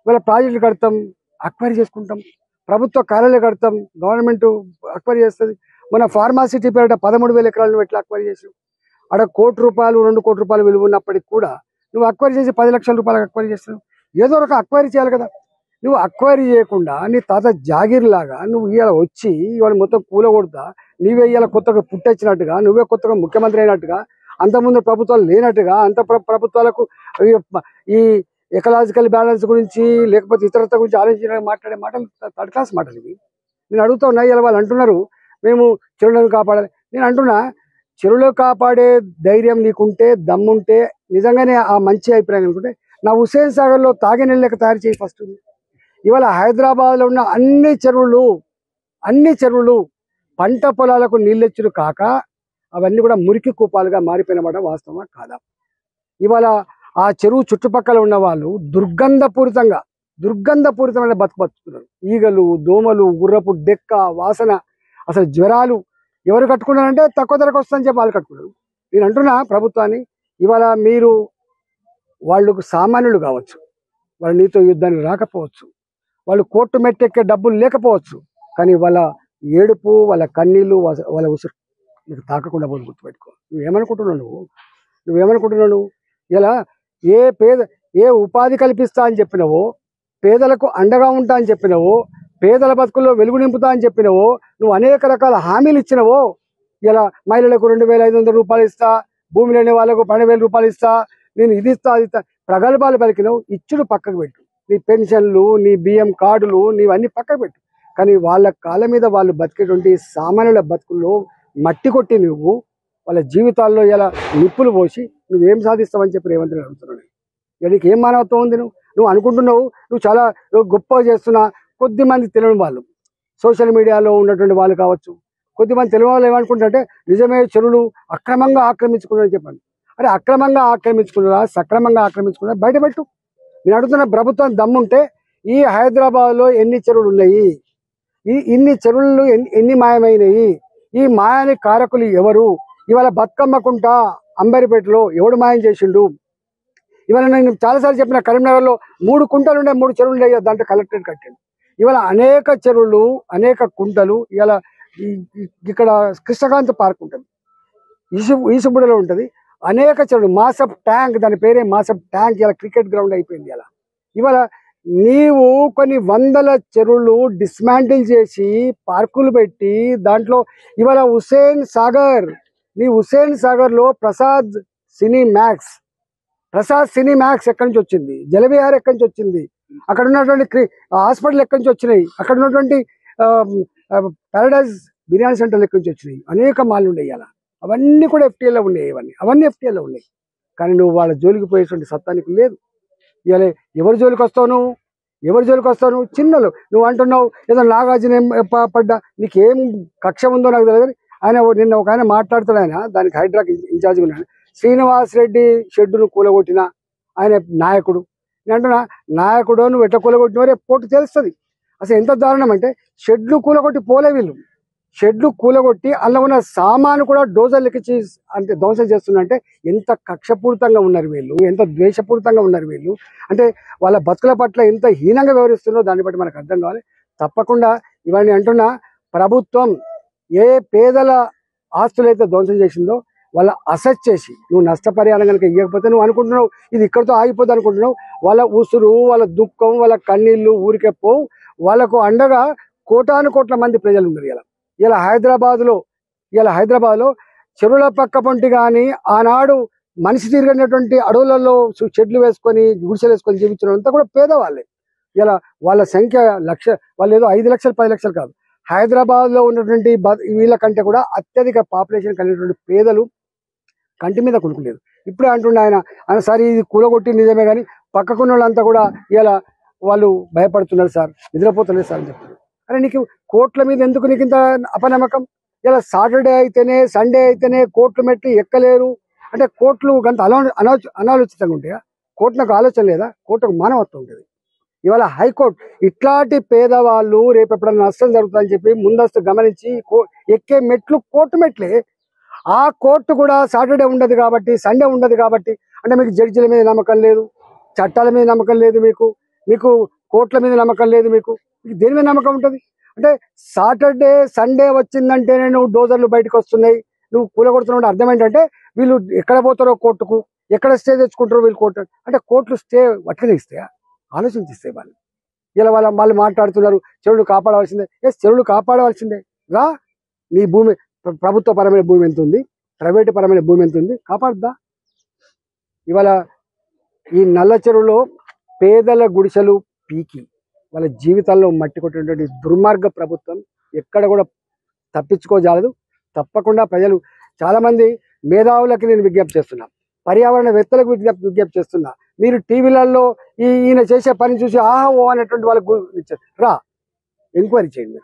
ఇవాళ ప్రాజెక్టులు కడతాం, అక్వైరీ చేసుకుంటాం, ప్రభుత్వ కార్యాలయాలు కడతాం, గవర్నమెంట్ అక్వైరీ చేస్తుంది. మన ఫార్మాసిటీ పేరిట 13,000 ఎకరాలను ఎట్లా అక్వైరీ చేసావు? అక్కడ ₹1,00,00,000 ₹2,00,00,000 విలువ ఉన్నప్పటికి కూడా నువ్వు అక్వైరీ చేసి 10 లక్షల రూపాయలకు అక్వైరీ చేస్తున్నావు. ఏదో ఒక అక్వైరీ చేయాలి కదా. నువ్వు అక్వైరీ చేయకుండా నీ తాత జాగీర్ లాగా నువ్వు ఇవాళ వచ్చి ఇవాళ మొత్తం కూలగొడతా, నీవే ఇవాళ కొత్తగా పుట్టొచ్చినట్టుగా, నువ్వే కొత్తగా ముఖ్యమంత్రి అయినట్టుగా, అంతకుముందు ప్రభుత్వాలు లేనట్టుగా, ప్రభుత్వాలకు ఈ ఎకలాజికల్ బ్యాలెన్స్ గురించి లేకపోతే ఇతరత్వ గురించి ఆలోచించడానికి మాట్లాడే మాటలు థర్డ్ క్లాస్ మాటలు ఇవి. నేను అడుగుతా ఉన్నా, ఇలా వాళ్ళు అంటున్నారు మేము చెరువులను కాపాడాలి. నేను అంటున్నా, చెరువులు కాపాడే ధైర్యం నీకుంటే, దమ్ముంటే, నిజంగానే ఆ మంచి అభిప్రాయం అనుకుంటే నా హుస్సేన్ సాగర్లో తాగే నీళ్ళు లెక్క తయారు చేయి ఫస్ట్. ఇవాళ హైదరాబాద్లో ఉన్న అన్ని చెరువులు పంట పొలాలకు నీళ్ళెచ్చుడు కాక అవన్నీ కూడా మురికి కూపాలుగా మారిపోయినమాట వాస్తవమా కాదా? ఇవాళ ఆ చెరువు చుట్టుపక్కల ఉన్న వాళ్ళు దుర్గంధపూరితమైన బతుకుతున్నారు. ఈగలు, దోమలు, గుర్రపు డెక్క వాసన, అసలు జ్వరాలు. ఎవరు కట్టుకున్నారంటే తక్కువ ధరకు వస్తుందని చెప్పి వాళ్ళు కట్టుకున్నారు. నేను అంటున్నా ప్రభుత్వాన్ని, ఇవాళ మీరు వాళ్ళకు సామాన్యులు కావచ్చు, వాళ్ళు నీతో యుద్ధానికి రాకపోవచ్చు, వాళ్ళు కోర్టు మెట్టెక్కే డబ్బులు లేకపోవచ్చు, కానీ వాళ్ళ ఏడుపు, వాళ్ళ కన్నీళ్ళు, వాళ్ళ ఉసురు నీకు తాకకుండా పోదు. గుర్తుపెట్టుకో. నువ్వేమనుకుంటున్నావు? ఇలా ఏ ఉపాధి కల్పిస్తా అని చెప్పినవో, పేదలకు అండగా ఉంటా అని చెప్పినవో, పేదల బతుకుల్లో వెలుగు నింపుతా అని చెప్పినవో, నువ్వు అనేక రకాల హామీలు ఇచ్చినవో, ఇలా మహిళలకు 2,500 రూపాయలు ఇస్తా, భూమి లేని వాళ్ళకు 12,000 రూపాయలు ఇస్తా, నేను ఇది ఇస్తా ప్రగల్భాలు పలికినవు. ఇచ్చుడు పక్కకు పెట్టు. నీ పెన్షన్లు, నీ బియ్యం కార్డులు, నీవన్నీ పక్కకు పెట్టు. కానీ వాళ్ళ కాళ్ళ మీద వాళ్ళు బతికేటువంటి సామాన్యుల బతుకుల్లో మట్టి కొట్టి నువ్వు వాళ్ళ జీవితాల్లో ఇలా నిప్పులు పోసి నువ్వేం సాధిస్తావని చెప్పి రేవంత్ రెడ్డి అడుగుతున్నాను. నీకు ఏం మానవత్వం ఉంది? నువ్వు అనుకుంటున్నావు నువ్వు చాలా గొప్పగా చేస్తున్నా. కొద్దిమంది తెలియని వాళ్ళు, సోషల్ మీడియాలో ఉన్నటువంటి వాళ్ళు కావచ్చు, కొద్దిమంది తెలియని వాళ్ళు ఏమనుకుంటారంటే నిజమే చెరువులు అక్రమంగా ఆక్రమించుకున్నారని చెప్పాను. అరే అక్రమంగా ఆక్రమించుకున్నారా, సక్రమంగా ఆక్రమించుకున్నారా బయటపెట్టు. నేను అడుగుతున్న ప్రభుత్వం దమ్ముంటే ఈ హైదరాబాద్లో ఎన్ని చెరువులు ఉన్నాయి, ఇన్ని చెరువులు ఎన్ని మాయమైనవి, ఈ మాయానికి కారకులు ఎవరు? ఇవాళ బతుకమ్మకుంట అంబరిపేటలో ఎవడు మాయం చేసిండు? ఇవాళ నేను చాలాసార్లు చెప్పిన, కరీంనగర్లో 3 కుంటలు ఉండే 3 చెరువులు ఉండే, దాంట్లో కలెక్టరేట్ కట్టాడు. ఇవాళ అనేక చెరువులు, అనేక కుంటలు. ఇవాళ ఇక్కడ కృష్ణకాంత్ పార్క్ ఉంటుంది, ఈసుబుడలో ఉంటుంది, అనేక చెరువులు. మాసప్ ట్యాంక్, దాని పేరే మాసప్ ట్యాంక్, ఇలా క్రికెట్ గ్రౌండ్ అయిపోయింది. ఇవాళ నీవు కొన్ని వందల చెరువులు డిస్మాంటిల్ చేసి పార్కులు పెట్టి దాంట్లో ఇవాళ హుస్సేన్ సాగర్లో ప్రసాద్ సినీ మ్యాక్స్ ఎక్కడి నుంచి వచ్చింది? జలవిహార్ ఎక్కడి నుంచి వచ్చింది? అక్కడ ఉన్నటువంటి హాస్పిటల్ ఎక్కడి నుంచి వచ్చినాయి? అక్కడ ఉన్నటువంటి పారడైజ్ బిర్యానీ సెంటర్లు ఎక్కడి నుంచి వచ్చినాయి? అనేక మాల్లు ఉన్నాయి. ఇలా అవన్నీ కూడా FTAలో ఉన్నాయి. అవన్నీ FTAలో ఉన్నాయి. కానీ నువ్వు వాళ్ళ జోలికి పోయేటువంటి సత్తానికి లేదు. ఇవాళ ఎవరి జోలికి వస్తావు నువ్వు? చిన్నలు నువ్వు అంటున్నావు ఏదో నాగార్జున పడ్డా, నీకేం కక్ష ఉందో నాకు తెలియదు. నిన్న ఒక ఆయన మాట్లాడుతాడు, ఆయన దానికి హైడ్రాక్ ఇన్ఛార్జ్గా ఉన్నాడు. శ్రీనివాస్ రెడ్డి షెడ్డును కూలగొట్టిన ఆయన నాయకుడు. నేను అంటున్నా, నాయకుడు నువ్వు ఎట్లా కూలగొట్టినవో రేపు పోటీ తెలుస్తుంది. అసలు ఎంత దారుణం అంటే, షెడ్లు కూలగొట్టి పోలే వీళ్ళు, షెడ్లు కూలగొట్టి అందులో ఉన్న సామాను కూడా డోజర్లు ఎక్కించి అంటే ధ్వంసం చేస్తుందంటే ఎంత కక్షపూరితంగా ఉన్నారు వీళ్ళు, ఎంత ద్వేషపూరితంగా ఉన్నారు వీళ్ళు అంటే వాళ్ళ బతుకుల పట్ల ఎంత హీనంగా వ్యవహరిస్తున్నారో దాన్ని బట్టి మనకు అర్థం కావాలి. తప్పకుండా ఇవన్నీ అంటున్నా, ప్రభుత్వం ఏ పేదల ఆస్తులైతే ధ్వంసం చేసిందో వాళ్ళ అసెట్ చేసి నువ్వు నష్టపరిహారం కనుక ఇవ్వకపోతే నువ్వు అనుకుంటున్నావు ఇది ఇక్కడితో ఆగిపోద్ది అనుకుంటున్నావు. వాళ్ళ ఉసురు, వాళ్ళ దుఃఖం, వాళ్ళ కన్నీళ్ళు ఊరికే పోవు. వాళ్ళకు అండగా కోటాను మంది ప్రజలు ఉన్నారు. ఇలా హైదరాబాద్లో చెరువుల పక్క పొంటి కానీ ఆనాడు మనిషి తిరిగినటువంటి అడవులలో చెట్లు వేసుకొని గుడిసెలు వేసుకొని జీవించడం అంతా కూడా పేదవాళ్ళే. ఇలా వాళ్ళ సంఖ్య వాళ్ళు ఏదో 5 లక్షలు 10 లక్షలు కాదు. హైదరాబాద్లో ఉన్నటువంటి వీళ్ళ కంటే కూడా అత్యధిక పాపులేషన్ కలిగినటువంటి పేదలు కంటి మీద కొనుక్కులేదు. ఇప్పుడే అంటుండే ఆయన సార్ ఇది కూలగొట్టి నిజమే కానీ పక్కకున్న వాళ్ళంతా కూడా ఇలా వాళ్ళు భయపడుతున్నారు సార్, నిద్రపోతున్నారు సార్ అని చెప్తున్నారు. అరే నీకు కోట్ల మీద ఎందుకు నీకు ఇంత అపనమ్మకం? ఇలా సాటర్డే అయితేనే సండే అయితేనే కోర్టు మెట్లు ఎక్కలేరు అంటే కోర్టులు గంత అనాలోచితంగా ఉంటాయా? కోర్టుకు ఆలోచన లేదా? కోర్టుకు మానవత్వం ఉంటుంది. ఇవాళ హైకోర్టు ఇట్లాంటి పేదవాళ్ళు రేపు ఎప్పుడైనా నష్టం జరుగుతుందని చెప్పి ముందస్తు గమనించి ఎక్కే మెట్లు కోర్టు మెట్లే. ఆ కోర్టు కూడా సాటర్డే ఉండదు కాబట్టి, సండే ఉండదు కాబట్టి అంటే మీకు జడ్జిల మీద నమ్మకం లేదు, చట్టాల మీద నమ్మకం లేదు, మీకు మీకు కోట్ల మీద నమ్మకం లేదు, మీకు దేని మీద నమ్మకం ఉంటుంది? అంటే సాటర్డే సండే వచ్చిందంటే నువ్వు డోజర్లు బయటకు వస్తున్నాయి, నువ్వు కూలగొడుతున్నావు. అర్థం ఏంటంటే వీళ్ళు ఎక్కడ పోతారో కోర్టుకు, ఎక్కడ స్టే తెచ్చుకుంటారో వీళ్ళు కోర్టు. అంటే కోర్టులు స్టే అట్లనే ఇస్తాయా? ఆలోచించిస్తాయి వాళ్ళు. ఇలా వాళ్ళు మాట్లాడుతున్నారు చెరువులు కాపాడవలసిందే. చెరువులు కాపాడవలసిందే రా. నీ భూమి ప్రభుత్వ పరమైన భూమి ఎంత ఉంది, ప్రైవేటు పరమైన భూమి ఎంత ఉంది, కాపాడుద్దా? ఇవాళ ఈ నల్ల చెరువులో పేదల గుడిసెలు పీకి వాళ్ళ జీవితాల్లో మట్టి కొట్టినటువంటి దుర్మార్గ ప్రభుత్వం ఎక్కడ కూడా తప్పించుకోజాలదు. తప్పకుండా ప్రజలు చాలామంది మేధావులకి నేను విజ్ఞప్తి చేస్తున్నా, పర్యావరణవేత్తలకు విజ్ఞప్తి చేస్తున్నా, మీరు టీవీలలో ఈయన చేసే పని చూసి ఆహా ఓ అనేటువంటి వాళ్ళకు రా ఎంక్వైరీ చేయండి.